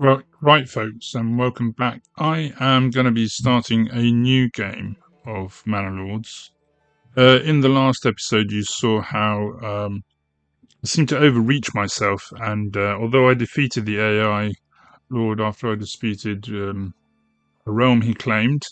Right, folks, and welcome back. I am going to be starting a new game of Manor Lords. In the last episode, you saw how I seemed to overreach myself, and although I defeated the AI Lord after I disputed a realm he claimed,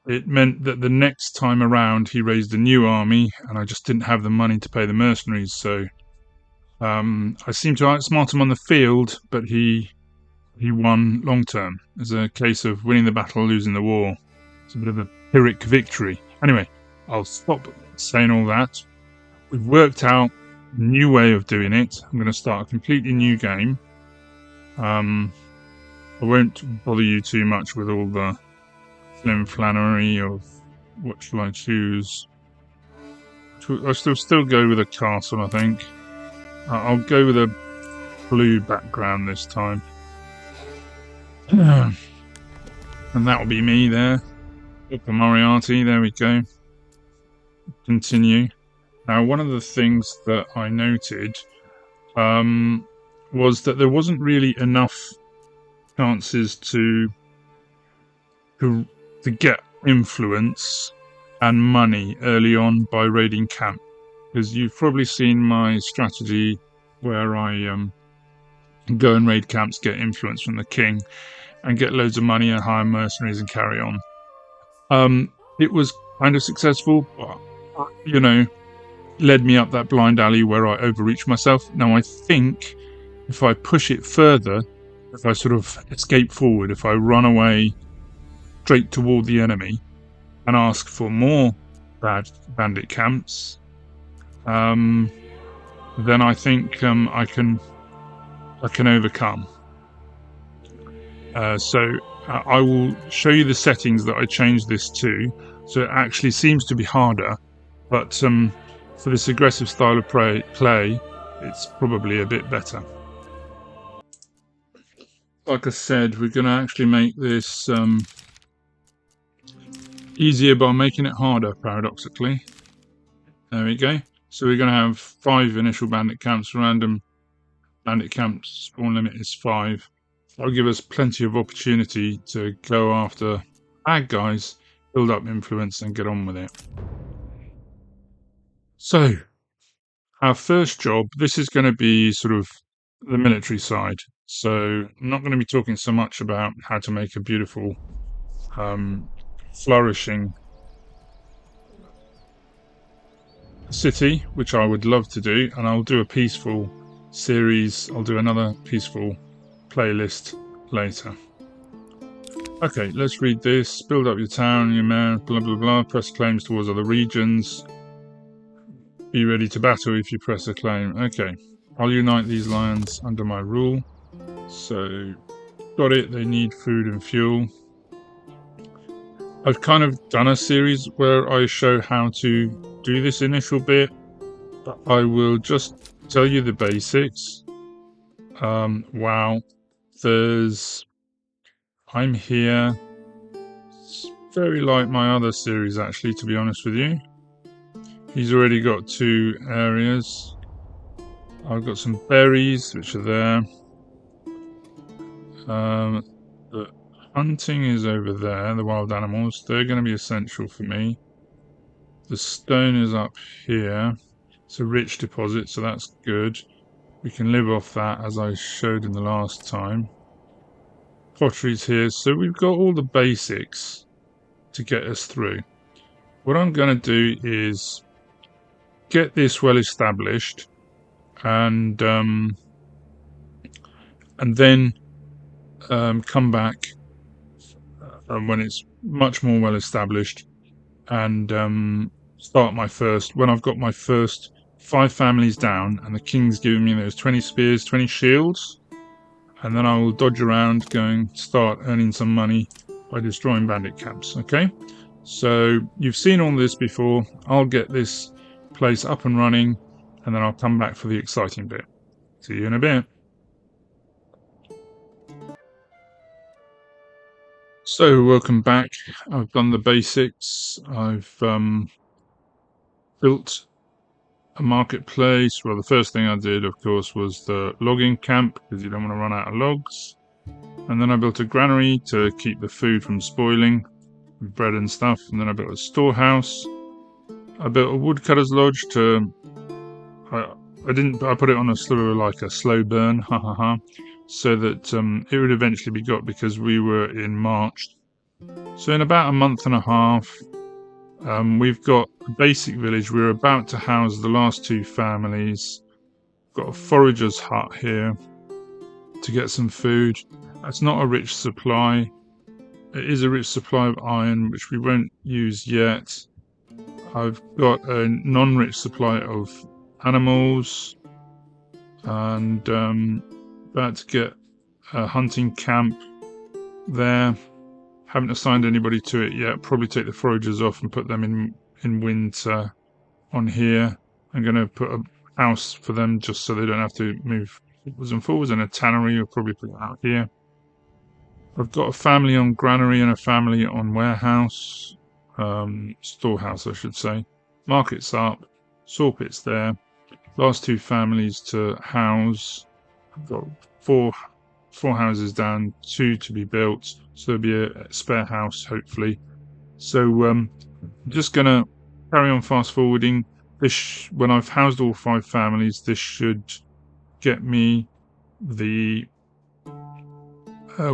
it meant that the next time around he raised a new army, and I just didn't have the money to pay the mercenaries, so I seemed to outsmart him on the field, but he won long term. It's a case of winning the battle, losing the war. It's a bit of a Pyrrhic victory. Anyway, I'll stop saying all that. We've worked out a new way of doing it. I'm going to start a completely new game. I won't bother you too much with all the flim-flannery of what shall I choose. I'll still go with a castle, I think. I'll go with a blue background this time. And that'll be me there. Upper Moriarty, there we go. Continue. Now, one of the things that I noted was that there wasn't really enough chances to get influence and money early on by raiding camp, because you've probably seen my strategy where I go and raid camps, get influence from the king, and get loads of money and hire mercenaries and carry on. It was kind of successful, but led me up that blind alley where I overreached myself. Now I think if I push it further, if I sort of escape forward, if I run away straight toward the enemy and ask for more bandit camps, then I think I can overcome. So I will show you the settings that I changed this to. So it actually seems to be harder, but for this aggressive style of play, it's probably a bit better. Like I said, we're going to actually make this easier by making it harder, paradoxically. There we go. So we're going to have 5 initial bandit camps. Random bandit camps spawn limit is 5. That'll give us plenty of opportunity to go after bad guys, build up influence, and get on with it. So, our first job, this is going to be sort of the military side. So, I'm not going to be talking so much about how to make a beautiful, flourishing city, which I would love to do, and I'll do a peaceful series. I'll do another peaceful playlist later. Okay, let's read this. Build up your town, your mayor, blah blah blah. Press claims towards other regions. Be ready to battle if you press a claim. Okay, I'll unite these lions under my rule. So, got it. They need food and fuel. I've kind of done a series where I show how to do this initial bit, but I will just tell you the basics. Wow, I'm here. It's very like my other series, actually, to be honest with you. He's already got 2 areas. I've got some berries, which are there. The hunting is over there, the wild animals. They're going to be essential for me. The stone is up here. It's a rich deposit, so that's good. We can live off that, as I showed in the last time. Pottery's here, so we've got all the basics to get us through. What I'm going to do is get this well established, and then come back when it's much more well established, and start my first. When I've got my first 5 families down, and the king's giving me those 20 spears, 20 shields, and then I will dodge around, start earning some money by destroying bandit camps. Okay, so you've seen all this before. I'll get this place up and running, and then I'll come back for the exciting bit. See you in a bit. So welcome back. I've done the basics. I've built a marketplace. Well, the first thing I did, of course, was the logging camp, because you don't want to run out of logs. And then I built a granary to keep the food from spoiling, bread and stuff. And then I built a storehouse. I built a woodcutter's lodge to... I put it on a sort of like a slow burn, so that it would eventually be got because we were in March. So in about a month and a half, we've got a basic village. We're about to house the last 2 families. Got a forager's hut here to get some food. That's not a rich supply. It is a rich supply of iron, which we won't use yet. I've got a non-rich supply of animals, and about to get a hunting camp there. Haven't assigned anybody to it yet. Probably take the foragers off and put them in winter on here. I'm going to put a house for them just so they don't have to move backwards and forwards, and a tannery. I'll probably put it out here. I've got a family on granary and a family on warehouse, storehouse I should say. Market's up, sawpit's there. Last 2 families to house. I've got four houses down, 2 to be built, so there'll be a spare house hopefully. So I'm just gonna carry on fast forwarding. When I've housed all 5 families, this should get me the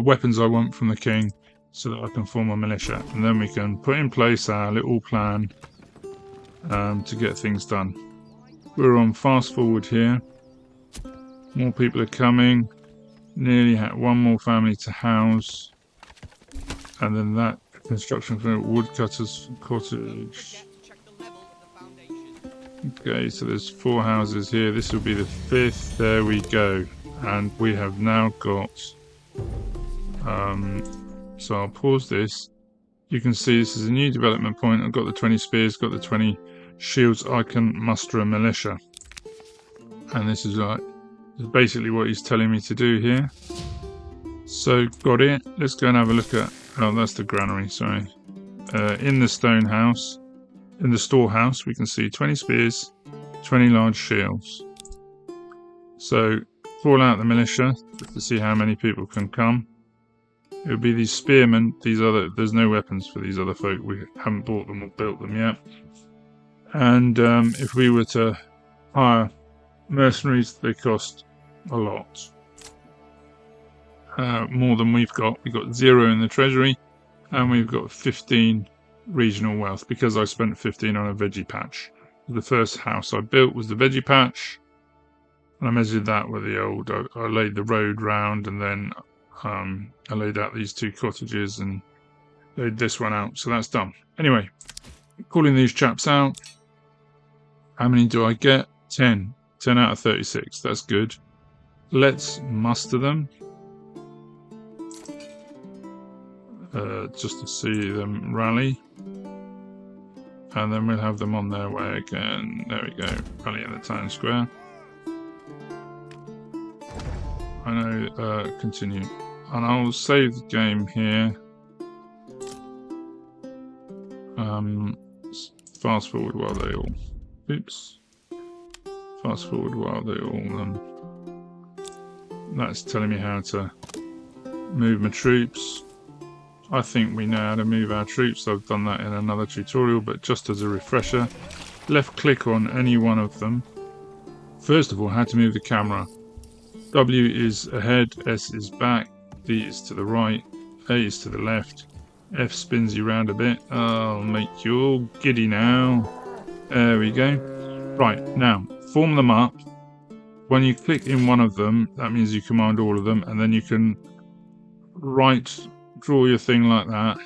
weapons I want from the king, so that I can form a militia, and then we can put in place our little plan to get things done. We're on fast forward here. More people are coming. Nearly had 1 more family to house, and then that construction for woodcutters cottage. Okay, so there's 4 houses here. This will be the 5th. There we go, and we have now got. So I'll pause this. You can see this is a new development point. I've got the 20 spears, got the 20 shields. I can muster a militia, and this is basically what he's telling me to do here. So got it. Let's go and have a look at. Oh, that's the granary. Sorry. In the stone house, in the storehouse, we can see 20 spears, 20 large shields. So call out the militia to see how many people can come. It would be these spearmen. There's no weapons for these other folk. We haven't bought them or built them yet. And if we were to hire mercenaries, they cost a lot. More than we've got. We've got 0 in the treasury, and we've got 15 regional wealth because I spent 15 on a veggie patch. The first house I built was the veggie patch, and I measured that with the old. I laid the road round, and then I laid out these 2 cottages and laid this one out. So that's done. Anyway, calling these chaps out. How many do I get? 10. 10 out of 36. That's good. Let's muster them. Just to see them rally. And then we'll have them on their way again. There we go. Rally in the town square. I know, continue. And I'll save the game here. Fast forward while they all... Oops. Fast forward while they all... that's telling me how to move my troops. I think we know how to move our troops. I've done that in another tutorial, but just as a refresher, left click on any one of them. First of all, how to move the camera. W is ahead, S is back, D is to the right, A is to the left, F spins you round a bit. I'll make you all giddy now. There we go. Right, now, form them up. When you click in one of them, that means you command all of them, and then you can draw your thing like that.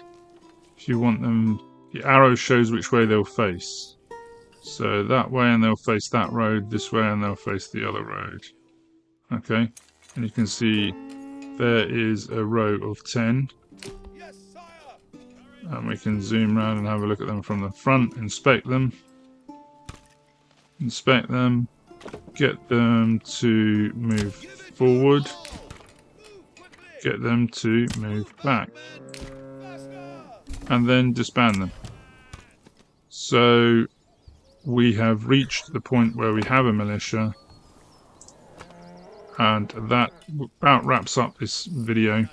If you want them, the arrow shows which way they'll face. So that way, and they'll face that road, this way, and they'll face the other road. Okay, and you can see there is a row of 10. And we can zoom around and have a look at them from the front, inspect them, get them to move forward, get them to move back, and then disband them. So we have reached the point where we have a militia, and that about wraps up this video.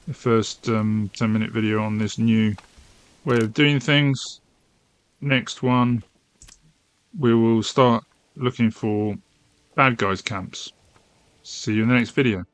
the first 10-minute video on this new way of doing things. Next one, we will start looking for bad guys camps. See you in the next video.